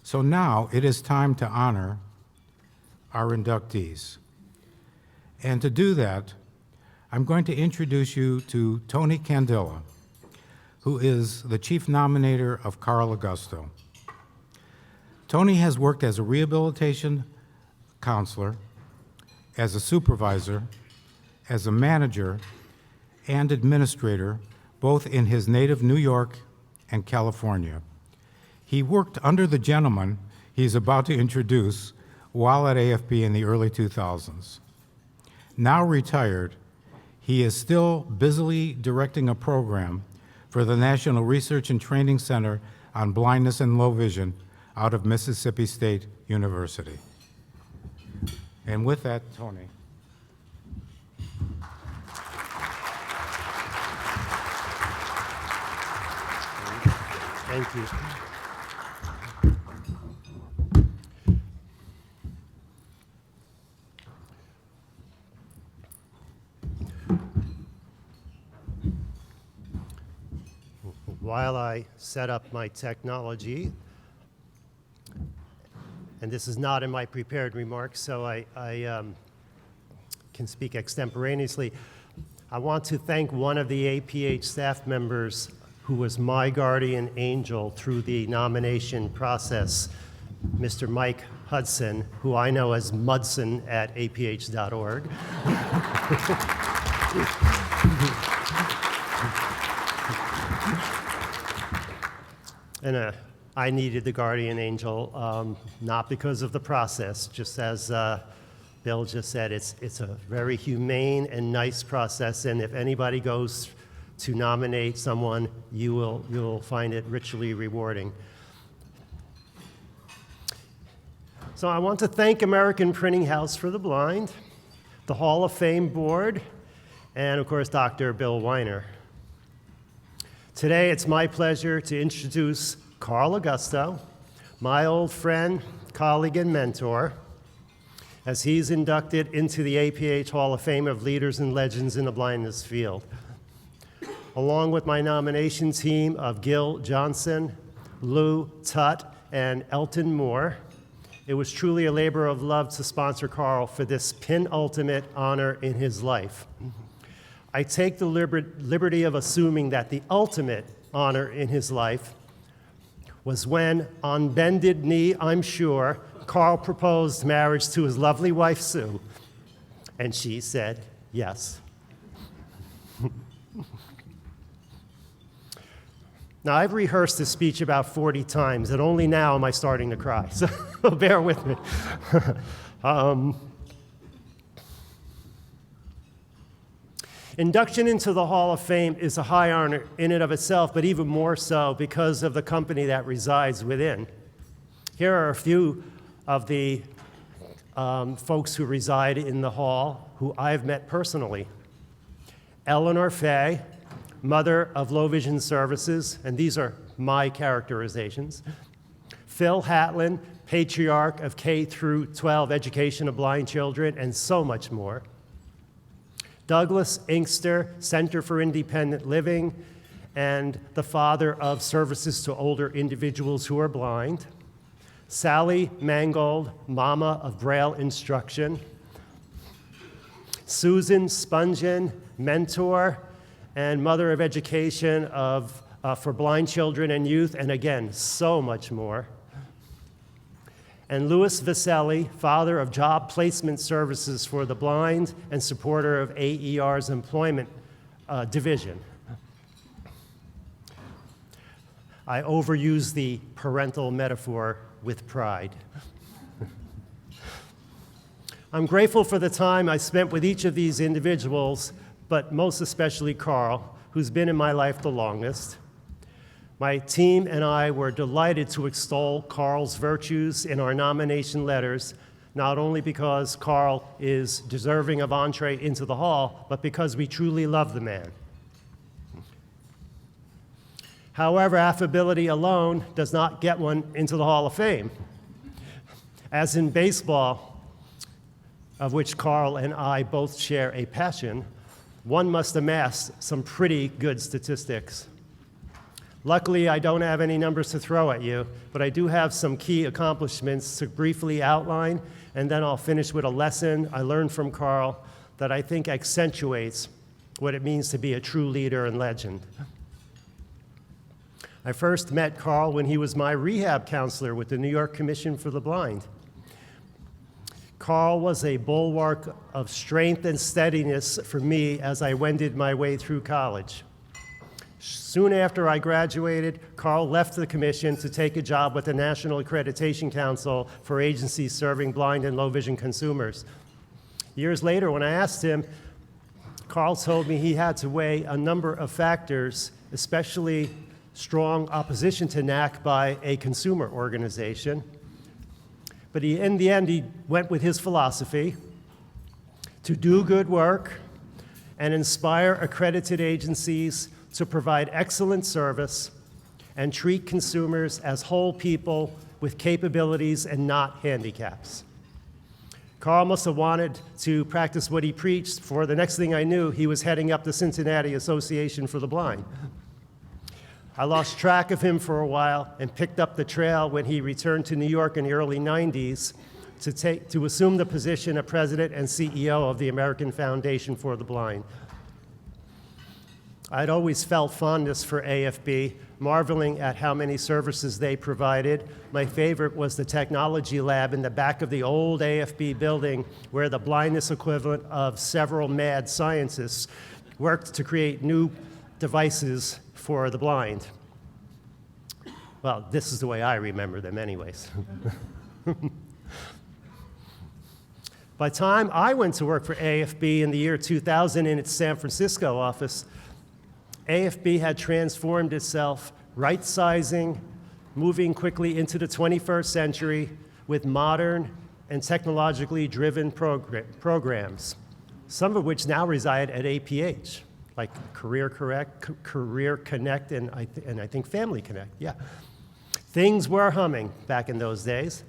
So now it is time to honor our inductees. And to do that, I'm going to introduce you to Tony Candilla, who is the chief nominator of Carl Augusto. Tony has worked as a rehabilitation counselor, as a supervisor, as a manager, and administrator, both in his native New York and California. He worked under the gentleman he's about to introduce while at AFP in the early 2000s. Now retired, he is still busily directing a program for the National Research and Training Center on Blindness and Low Vision out of Mississippi State University. And with that, Tony. Thank you. While I set up my technology, and this is not in my prepared remarks, so I can speak extemporaneously, I want to thank one of the APH staff members who was my guardian angel through the nomination process, Mr. Mike Hudson, who I know as Mudson at aph.org. And I needed the guardian angel, not because of the process, just as Bill just said, it's a very humane and nice process, and if anybody goes to nominate someone, you'll find it richly rewarding. So I want to thank American Printing House for the Blind, the Hall of Fame Board, and of course, Dr. Bill Weiner. Today, it's my pleasure to introduce Carl Augusto, my old friend, colleague, and mentor, as he's inducted into the APH Hall of Fame of Leaders and Legends in the blindness field. Along with my nomination team of Gil Johnson, Lou Tutt, and Elton Moore, it was truly a labor of love to sponsor Carl for this penultimate honor in his life. I take the liberty of assuming that the ultimate honor in his life was when, on bended knee, I'm sure, Carl proposed marriage to his lovely wife, Sue, and she said yes. Now, I've rehearsed this speech about 40 times, and only now am I starting to cry, so bear with me. Induction into the Hall of Fame is a high honor in and of itself, but even more so because of the company that resides within. Here are a few of the folks who reside in the hall who I've met personally. Eleanor Fay, mother of Low Vision Services, and these are my characterizations. Phil Hatlin, patriarch of K through 12 education of blind children, and so much more. Douglas Inkster, Center for Independent Living, and the father of services to older individuals who are blind. Sally Mangold, mama of Braille instruction. Susan Spungen, mentor and mother of education for blind children and youth, and again, so much more. And Louis Viselli, father of job placement services for the blind and supporter of AER's employment division. I overuse the parental metaphor with pride. I'm grateful for the time I spent with each of these individuals, but most especially Carl, who's been in my life the longest. My team and I were delighted to extol Carl's virtues in our nomination letters, not only because Carl is deserving of entree into the hall, but because we truly love the man. However, affability alone does not get one into the Hall of Fame. As in baseball, of which Carl and I both share a passion, one must amass some pretty good statistics. Luckily, I don't have any numbers to throw at you, but I do have some key accomplishments to briefly outline, and then I'll finish with a lesson I learned from Carl that I think accentuates what it means to be a true leader and legend. I first met Carl when he was my rehab counselor with the New York Commission for the Blind. Carl was a bulwark of strength and steadiness for me as I wended my way through college. Soon after I graduated, Carl left the commission to take a job with the National Accreditation Council for agencies serving blind and low-vision consumers. Years later, when I asked him, Carl told me he had to weigh a number of factors, especially strong opposition to NAC by a consumer organization. But in the end, he went with his philosophy to do good work and inspire accredited agencies to provide excellent service and treat consumers as whole people with capabilities and not handicaps. Carl must have wanted to practice what he preached, for the next thing I knew, he was heading up the Cincinnati Association for the Blind. I lost track of him for a while and picked up the trail when he returned to New York in the early 90s to assume the position of president and CEO of the American Foundation for the Blind. I'd always felt fondness for AFB, marveling at how many services they provided. My favorite was the technology lab in the back of the old AFB building, where the blindness equivalent of several mad scientists worked to create new devices for the blind. Well, this is the way I remember them anyways. By the time I went to work for AFB in the year 2000 in its San Francisco office, AFB had transformed itself, right-sizing, moving quickly into the 21st century with modern and technologically driven programs, some of which now reside at APH, like Career Connect, and I think Family Connect, yeah. Things were humming back in those days.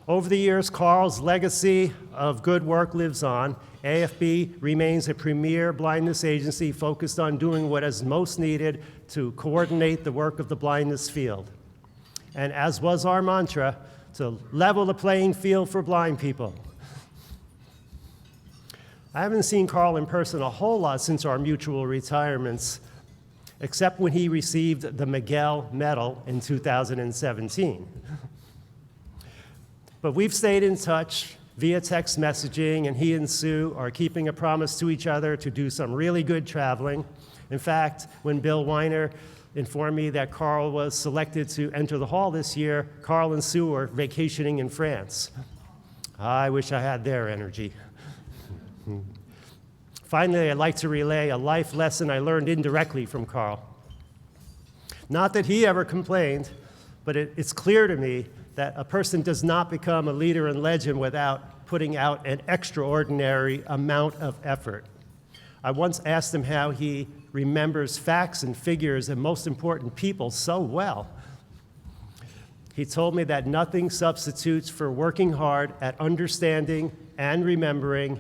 Over the years, Carl's legacy of good work lives on. AFB remains a premier blindness agency focused on doing what is most needed to coordinate the work of the blindness field. And as was our mantra, to level the playing field for blind people. I haven't seen Carl in person a whole lot since our mutual retirements, except when he received the Miguel Medal in 2017. But we've stayed in touch via text messaging, and he and Sue are keeping a promise to each other to do some really good traveling. In fact, when Bill Weiner informed me that Carl was selected to enter the hall this year, Carl and Sue are vacationing in France. I wish I had their energy. Finally, I'd like to relay a life lesson I learned indirectly from Carl. Not that he ever complained, but it's clear to me that a person does not become a leader and legend without putting out an extraordinary amount of effort. I once asked him how he remembers facts and figures and, most important, people so well. He told me that nothing substitutes for working hard at understanding and remembering.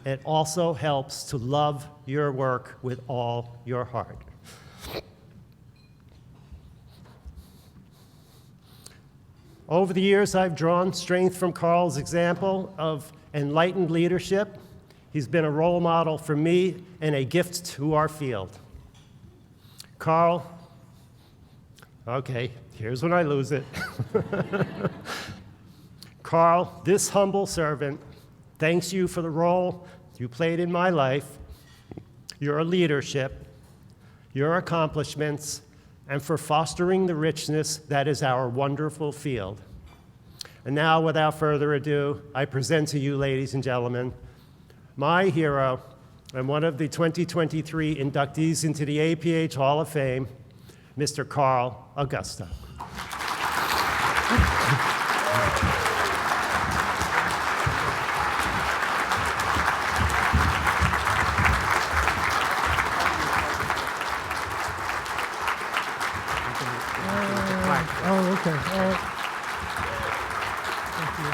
It also helps to love your work with all your heart. Over the years, I've drawn strength from Carl's example of enlightened leadership. He's been a role model for me and a gift to our field. Carl, okay, here's when I lose it. Carl, this humble servant thanks you for the role you played in my life, your leadership, your accomplishments, and for fostering the richness that is our wonderful field. And now, without further ado, I present to you, ladies and gentlemen, my hero and one of the 2023 inductees into the APH Hall of Fame, Mr. Carl Augusto. Oh, okay. All right. Thank you.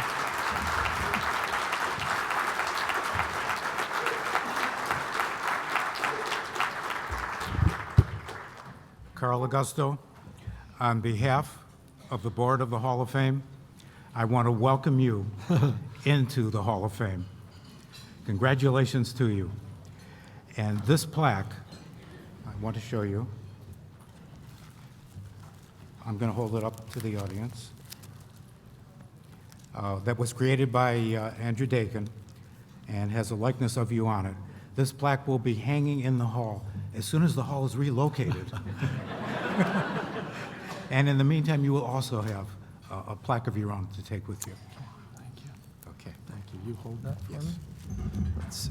Carl Augusto. On behalf of the Board of the Hall of Fame, I want to welcome you into the Hall of Fame. Congratulations to you. And this plaque, I want to show you. I'm going to hold it up to the audience. That was created by Andrew Dakin and has a likeness of you on it. This plaque will be hanging in the hall as soon as the hall is relocated. And in the meantime, you will also have a plaque of your own to take with you. Thank you. Okay. Thank you. You hold that for Yes. me? Let's see.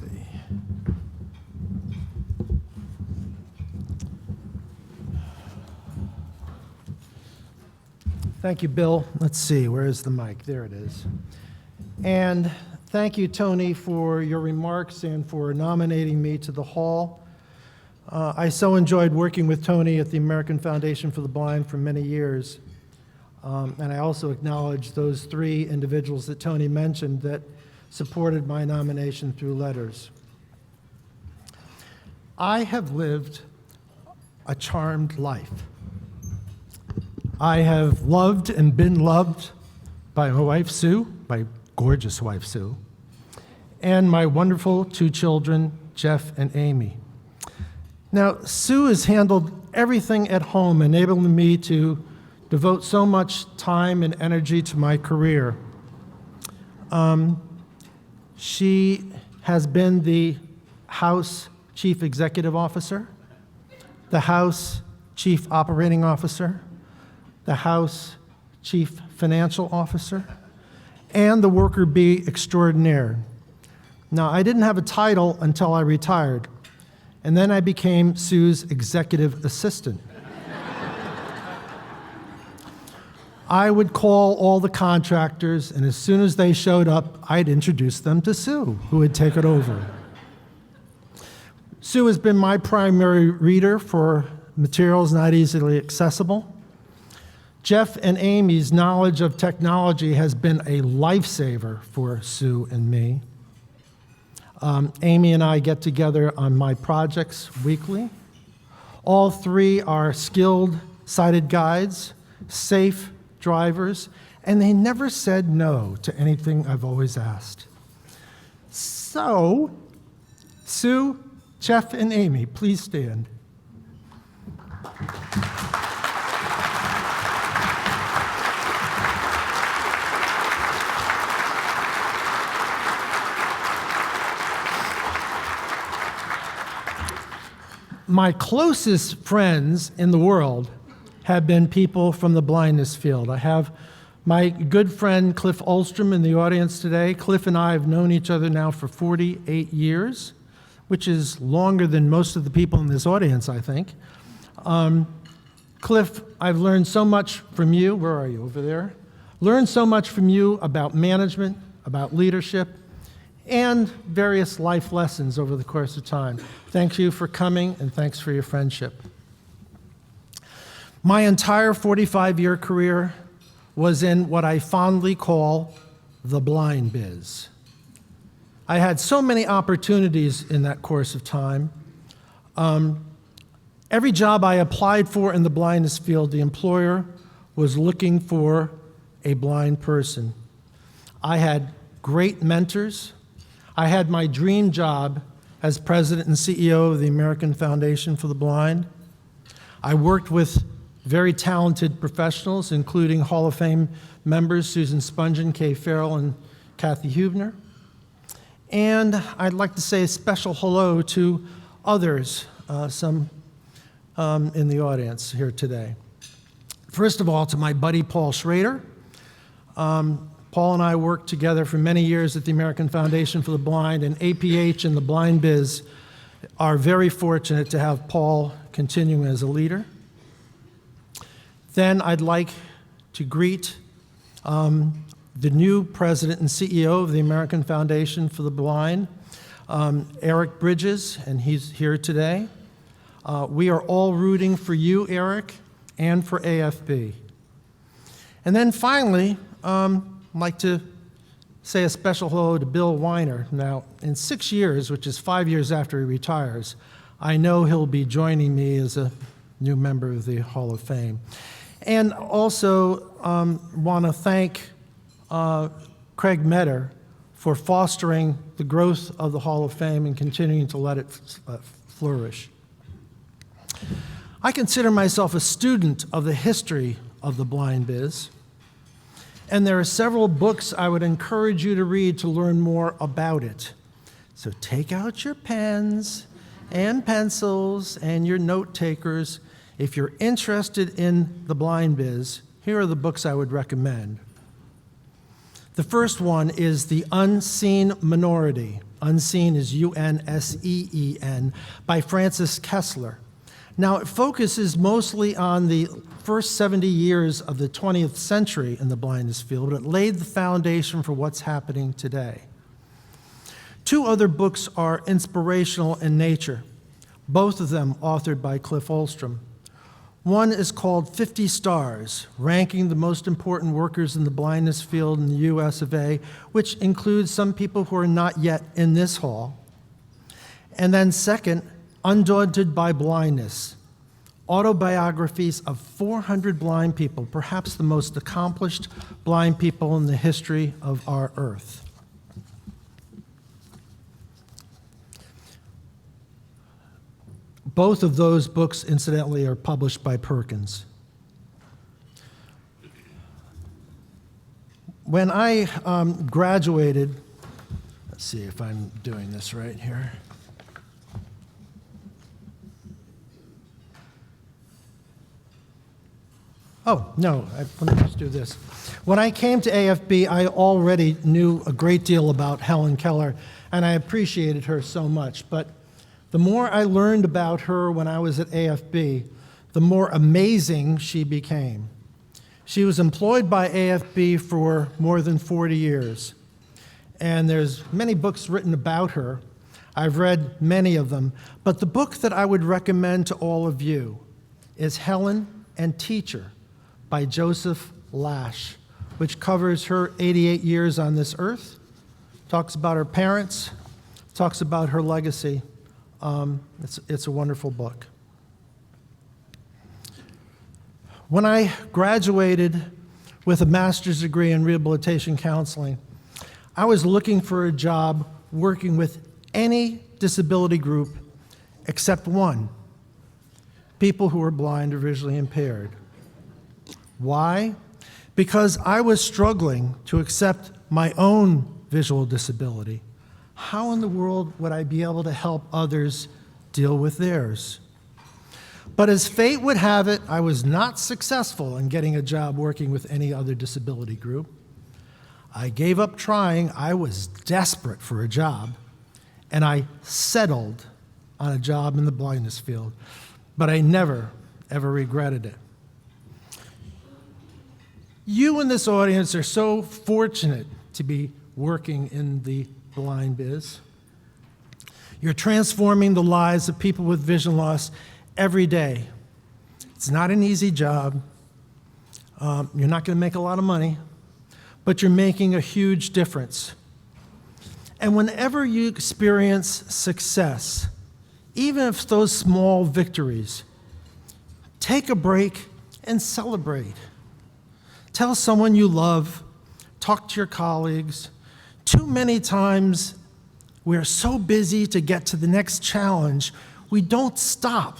Thank you, Bill. Let's see, where is the mic? There it is. And thank you, Tony, for your remarks and for nominating me to the Hall. I so enjoyed working with Tony at the American Foundation for the Blind for many years. And I also acknowledge those three individuals that Tony mentioned that supported my nomination through letters. I have lived a charmed life. I have loved and been loved by my wife, Sue, my gorgeous wife, Sue, and my wonderful two children, Jeff and Amy. Now, Sue has handled everything at home, enabling me to devote so much time and energy to my career. She has been the House Chief Executive Officer, the House Chief Operating Officer, the House Chief Financial Officer, and the worker bee extraordinaire. Now, I didn't have a title until I retired, and then I became Sue's executive assistant. I would call all the contractors, and as soon as they showed up, I'd introduce them to Sue, who would take it over. Sue has been my primary reader for materials not easily accessible. Jeff and Amy's knowledge of technology has been a lifesaver for Sue and me. Amy and I get together on my projects weekly. All three are skilled sighted guides, safe drivers, and they never said no to anything I've always asked. So, Sue, Jeff, and Amy, please stand. My closest friends in the world have been people from the blindness field. I have my good friend Cliff Ulstrom in the audience today. Cliff and I have known each other now for 48 years, which is longer than most of the people in this audience, I think. Cliff, I've learned so much from you. Where are you? Over there? Learned so much from you about management, about leadership, and various life lessons over the course of time. Thank you for coming, and thanks for your friendship. My entire 45-year career was in what I fondly call the blind biz. I had so many opportunities in that course of time. Every job I applied for in the blindness field, the employer was looking for a blind person. I had great mentors. I had my dream job as president and CEO of the American Foundation for the Blind. I worked with very talented professionals, including Hall of Fame members Susan Spungen, Kay Farrell, and Kathy Hubner. And I'd like to say a special hello to others, some in the audience here today. First of all, to my buddy Paul Schrader. Paul and I worked together for many years at the American Foundation for the Blind, and APH and the Blind Biz are very fortunate to have Paul continuing as a leader. Then I'd like to greet the new president and CEO of the American Foundation for the Blind, Eric Bridges, and he's here today. We are all rooting for you, Eric, and for AFB. And then finally, I'd like to say a special hello to Bill Weiner. Now, in 6 years, which is 5 years after he retires, I know he'll be joining me as a new member of the Hall of Fame. And also want to thank Craig Metter for fostering the growth of the Hall of Fame and continuing to let it flourish. I consider myself a student of the history of the blind biz, and there are several books I would encourage you to read to learn more about it. So take out your pens and pencils and your note takers. If you're interested in the blind biz, here are the books I would recommend. The first one is The Unseen Minority. Unseen is U-N-S-E-E-N, by Francis Kessler. Now, it focuses mostly on the first 70 years of the 20th century in the blindness field, but it laid the foundation for what's happening today. Two other books are inspirational in nature, both of them authored by Cliff Olstrom. One is called 50 Stars, ranking the most important workers in the blindness field in the US of A, which includes some people who are not yet in this hall. And then second, Undaunted by Blindness, autobiographies of 400 blind people, perhaps the most accomplished blind people in the history of our earth. Both of those books, incidentally, are published by Perkins. When I graduated, let's see if I'm doing this right here. Oh, no, let me just do this. When I came to AFB, I already knew a great deal about Helen Keller, and I appreciated her so much. But the more I learned about her when I was at AFB, the more amazing she became. She was employed by AFB for more than 40 years, and there's many books written about her. I've read many of them, but the book that I would recommend to all of you is Helen and Teacher by Joseph Lash, which covers her 88 years on this earth, talks about her parents, talks about her legacy. It's a wonderful book. When I graduated with a master's degree in rehabilitation counseling, I was looking for a job working with any disability group except one, people who were blind or visually impaired. Why? Because I was struggling to accept my own visual disability. How in the world would I be able to help others deal with theirs? But as fate would have it, I was not successful in getting a job working with any other disability group. I gave up trying. I was desperate for a job, and I settled on a job in the blindness field. But I never, ever regretted it. You in this audience are so fortunate to be working in the blind biz. You're transforming the lives of people with vision loss every day. It's not an easy job. You're not going to make a lot of money, but you're making a huge difference. And whenever you experience success, even if those small victories, take a break and celebrate. Tell someone you love, talk to your colleagues. Too many times we're so busy to get to the next challenge, we don't stop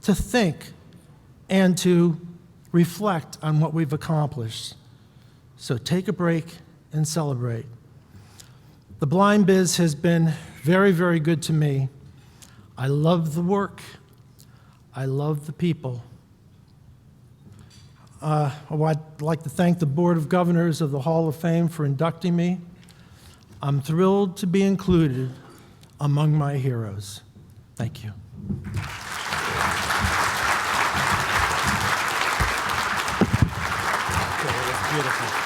to think and to reflect on what we've accomplished. So take a break and celebrate. The blind biz has been very, very good to me. I love the work. I love the people. I'd like to thank the Board of Governors of the Hall of Fame for inducting me. I'm thrilled to be included among my heroes. Thank you. Beautiful.